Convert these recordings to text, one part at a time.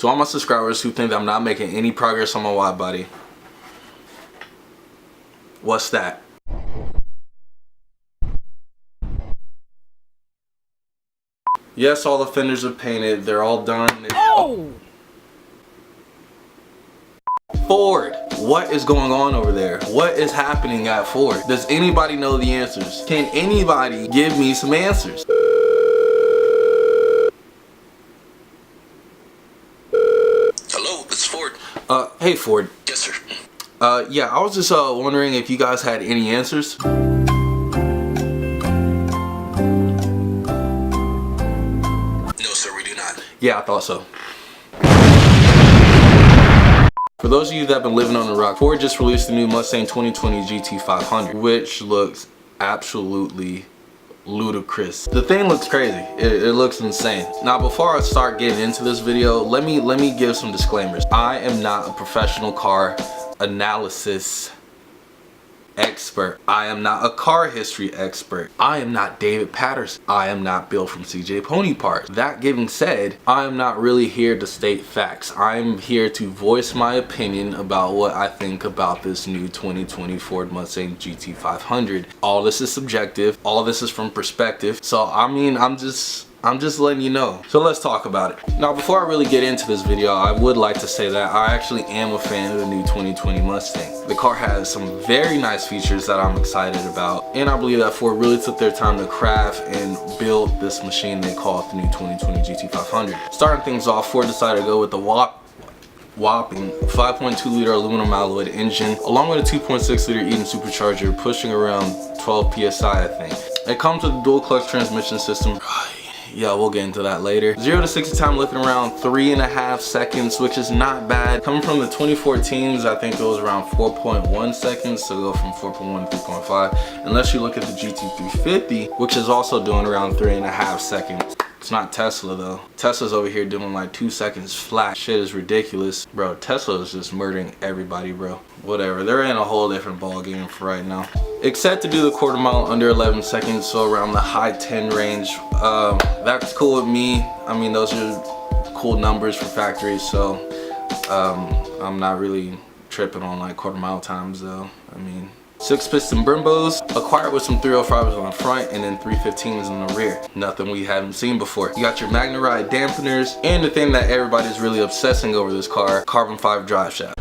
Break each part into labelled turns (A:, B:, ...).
A: To all my subscribers who think that I'm not making any progress on my wide body, what's that? Yes, all the fenders are painted. They're all done. Oh! Ford, what is going on over there? What is happening at Ford? Does anybody know the answers? Can anybody give me some answers?
B: Hello, it's Ford.
A: Hey Ford.
B: Yes, sir.
A: Yeah, I was just wondering if you guys had any answers.
B: No, sir, we do not.
A: Yeah, I thought so. For those of you that have been living on the rock, Ford just released the new Mustang 2020 Gt500, which looks absolutely ludicrous. The thing looks crazy. It looks insane. Now, before I start getting into this video, let me give some disclaimers. I am not a professional car analysis expert. I am not a car history expert. I am not David Patterson. I am not Bill from CJ Pony Parts. That given said, I am not really here to state facts. I'm here to voice my opinion about what I think about this new 2020 Ford Mustang Gt500. All this is subjective. All this is from perspective. So I mean, I'm just letting you know. So let's talk about it. Now, before I really get into this video, I would like to say that I actually am a fan of the new 2020 Mustang. The car has some very nice features that I'm excited about, and I believe that Ford really took their time to craft and build this machine they call the new 2020 Gt500. Starting things off, Ford decided to go with the whopping 5.2 liter aluminum alloyed engine, along with a 2.6 liter Eden supercharger, pushing around 12 psi, I think. It comes with a dual clutch transmission system. Yeah, we'll get into that later. 0 to 60 time looking around 3.5 seconds, which is not bad. Coming from the 2014s, I think it was around 4.1 seconds, so go from 4.1 to 3.5. Unless you look at the GT350, which is also doing around 3.5 seconds. It's not Tesla though. Tesla's over here doing like 2 seconds flat. Shit is ridiculous. Bro, Tesla is just murdering everybody, bro. Whatever, they're in a whole different ball game for right now. Except to do the quarter mile under 11 seconds, so around the high 10 range. That's cool with me. I mean, those are cool numbers for factories, so I'm not really tripping on like quarter mile times though. I mean, 6-piston Brembos, acquired with some 305s on the front and then 315s in the rear. Nothing we haven't seen before. You got your Magnaride dampeners, and the thing that everybody's really obsessing over this car, carbon fiber drive shaft.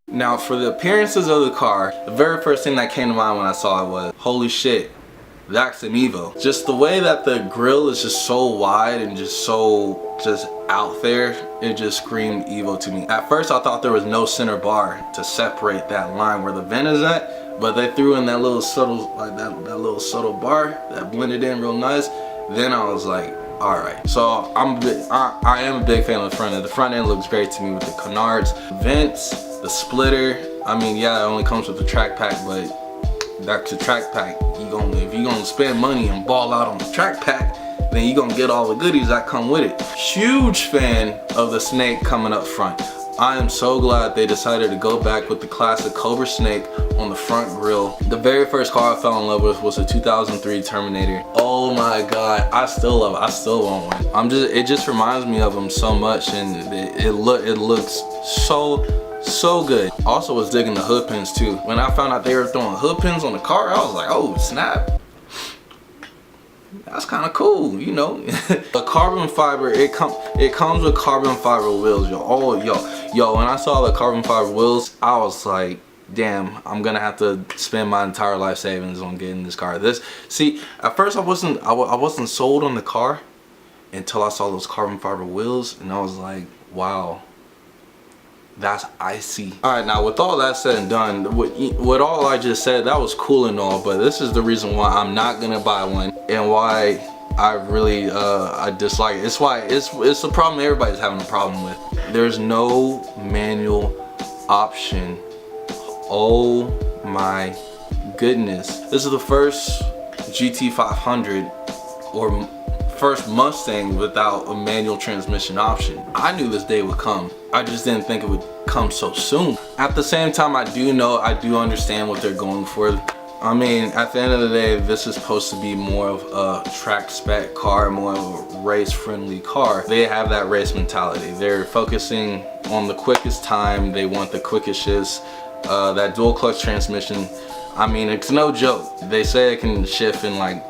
A: Now, for the appearances of the car, the very first thing that came to mind when I saw it was, holy shit, that's an Evo. Just the way that the grille is just so wide and just out there, it just screamed Evo to me. At first I thought there was no center bar to separate that line where the vent is at, but they threw in that little subtle, like that little subtle bar that blended in real nice. Then I was like, all right. So I am a big fan of the front end. The front end looks great to me with the canards, vents, the splitter. I mean, yeah, it only comes with the track pack, but that's the track pack. If you're gonna spend money and ball out on the track pack, then you're gonna get all the goodies that come with it. Huge fan of the snake coming up front. I am so glad they decided to go back with the classic Cobra snake on the front grille. The very first car I fell in love with was a 2003 Terminator. Oh my god, I still love it. I still want one. It just reminds me of him so much, and it looks so good. Also was digging the hood pins too. When I found out they were throwing hood pins on the car, I was like, oh snap. That's kind of cool, you know. The carbon fiber, it comes with carbon fiber wheels, yo. Oh, yo, when I saw the carbon fiber wheels, I was like, damn, I'm gonna have to spend my entire life savings on getting this car. See, at first I wasn't sold on the car until I saw those carbon fiber wheels, and I was like, wow, that's icy. All right, now with all that said and done, with all I just said, that was cool and all, but this is the reason why I'm not gonna buy one and why I really I dislike it. It's a problem everybody's having a problem with. There's no manual option. Oh my goodness. This is the first Gt500 or first Mustang without a manual transmission option. I knew this day would come. I just didn't think it would come so soon. At the same time, I do understand what they're going for. I mean, at the end of the day, this is supposed to be more of a track spec car, more of a race friendly car. They have that race mentality. They're focusing on the quickest time. They want the quickest shifts. That dual clutch transmission, I mean, it's no joke. They say it can shift in like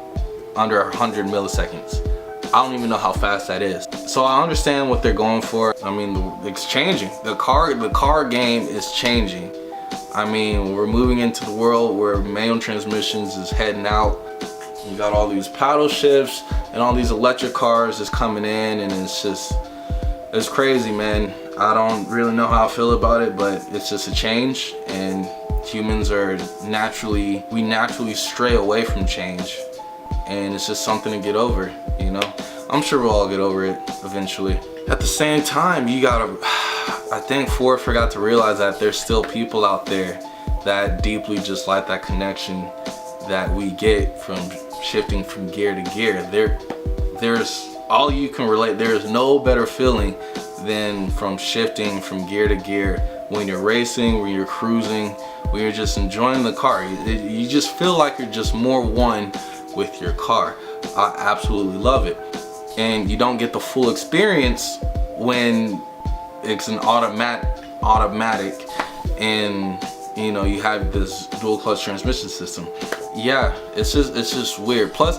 A: under 100 milliseconds. I don't even know how fast that is. So I understand what they're going for. I mean, it's changing. The car game is changing. I mean, we're moving into the world where manual transmissions is heading out. You got all these paddle shifts and all these electric cars is coming in, and it's crazy, man. I don't really know how I feel about it, but it's just a change, and humans are naturally stray away from change, and it's just something to get over, you know? I'm sure we'll all get over it eventually. At the same time, you gotta, I think Ford forgot to realize that there's still people out there that deeply just like that connection that we get from shifting from gear to gear. There's all you can relate. There's no better feeling than from shifting from gear to gear when you're racing, when you're cruising, when you're just enjoying the car. You just feel like you're just more one with your car. I absolutely love it. And you don't get the full experience when it's an automatic and you know you have this dual clutch transmission system. Yeah, it's just weird. Plus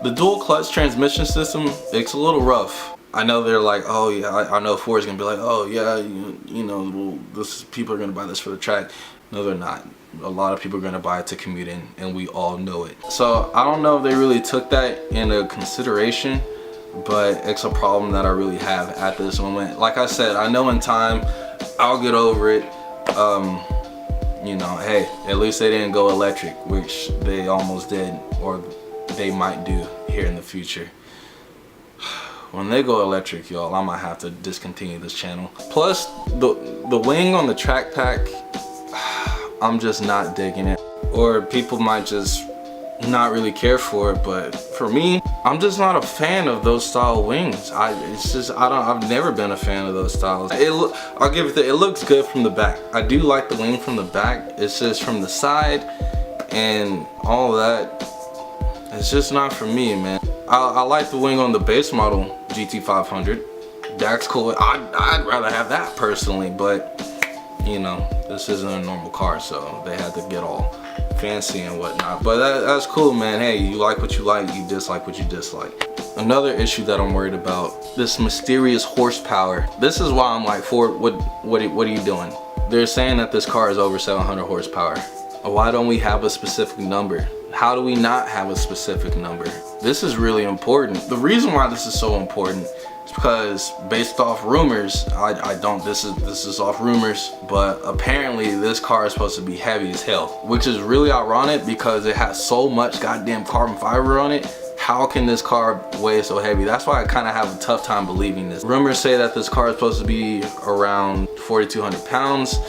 A: the dual clutch transmission system, it's a little rough. I know they're like, oh yeah, I know Ford's gonna be like, oh yeah, you know, well, people are gonna buy this for the track. No, they're not. A lot of people are gonna buy it to commute in, and we all know it. So I don't know if they really took that into consideration, but it's a problem that I really have at this moment. Like I said, I know in time I'll get over it. You know, hey, at least they didn't go electric, which they almost did, or they might do here in the future. When they go electric, y'all, I might have to discontinue this channel. Plus the wing on the track pack, I'm just not digging it. Or people might just not really care for it, but for me, I'm just not a fan of those style wings. I've never been a fan of those styles. I'll give it it looks good from the back. I do like the wing from the back. It's just from the side and all that, it's just not for me, man. I like the wing on the base model Gt500. That's cool. I'd rather have that personally, but you know, this isn't a normal car, so they had to get all fancy and whatnot. But that's cool, man. Hey, you like what you like, you dislike what you dislike. Another issue that I'm worried about, this mysterious horsepower. This is why I'm like, Ford, what are you doing? They're saying that this car is over 700 horsepower. Why don't we have a specific number? How do we not have a specific number? This is really important. The reason why this is so important is because based off rumors, this is off rumors, but apparently this car is supposed to be heavy as hell, which is really ironic because it has so much goddamn carbon fiber on it. How can this car weigh so heavy? That's why I kind of have a tough time believing this. Rumors say that this car is supposed to be around 4,200 pounds.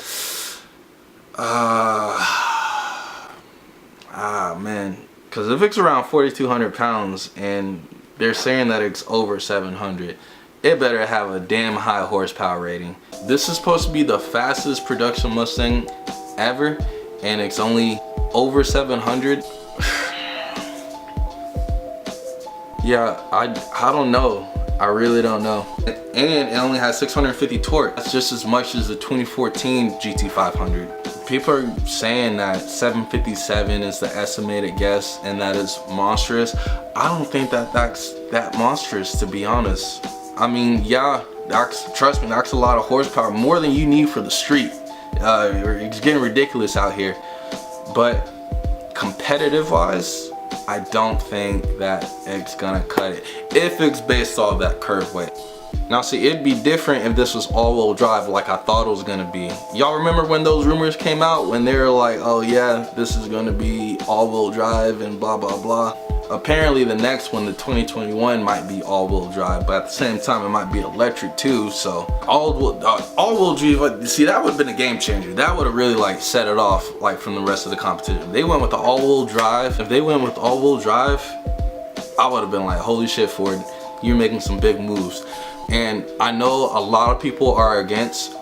A: Man, because if it's around 4,200 pounds and they're saying that it's over 700, it better have a damn high horsepower rating. This is supposed to be the fastest production Mustang ever, and it's only over 700. Yeah, I don't know. I really don't know. And it only has 650 torque. That's just as much as the 2014 Gt500. People are saying that 757 is the estimated guess and that is monstrous. I don't think that's that monstrous, to be honest. I mean, yeah, trust me, that's a lot of horsepower, more than you need for the street. It's getting ridiculous out here. But competitive wise, I don't think that it's gonna cut it if it's based off that curve weight. Now see, it'd be different if this was all-wheel drive like I thought it was gonna be. Y'all remember when those rumors came out, when they were like, oh yeah, this is gonna be all-wheel drive and blah blah blah. Apparently the next one, the 2021, might be all-wheel drive, but at the same time it might be electric too. So all-wheel drive, see, that would have been a game changer. That would have really like set it off like from the rest of the competition. If they went with the all-wheel drive, I would have been like, holy shit, Ford, you're making some big moves. And I know a lot of people are against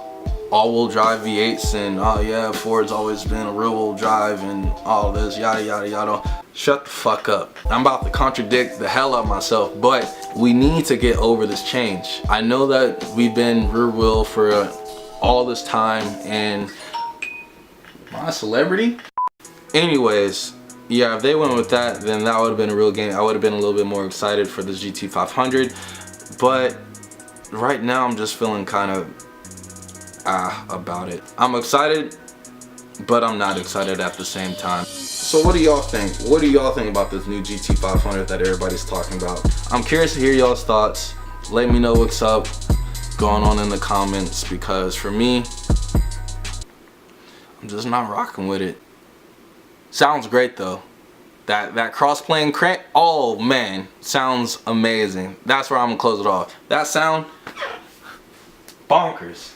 A: all-wheel drive V8s and oh yeah, Ford's always been a rear-wheel drive and all this yada yada yada. Shut the fuck up. I'm about to contradict the hell out of myself, but we need to get over this change. I know that we've been rear wheel for all this time and am I a celebrity? Anyways, yeah, if they went with that, then that would have been a real game. I would have been a little bit more excited for this GT500, but right now I'm just feeling kind of about it. I'm excited, but I'm not excited at the same time. So what do y'all think? What do y'all think about this new GT500 that everybody's talking about? I'm curious to hear y'all's thoughts. Let me know what's up going on in the comments, because for me, I'm just not rocking with it. Sounds great though. That cross-plane crank, oh man, sounds amazing. That's where I'm gonna close it off. That sound, bonkers.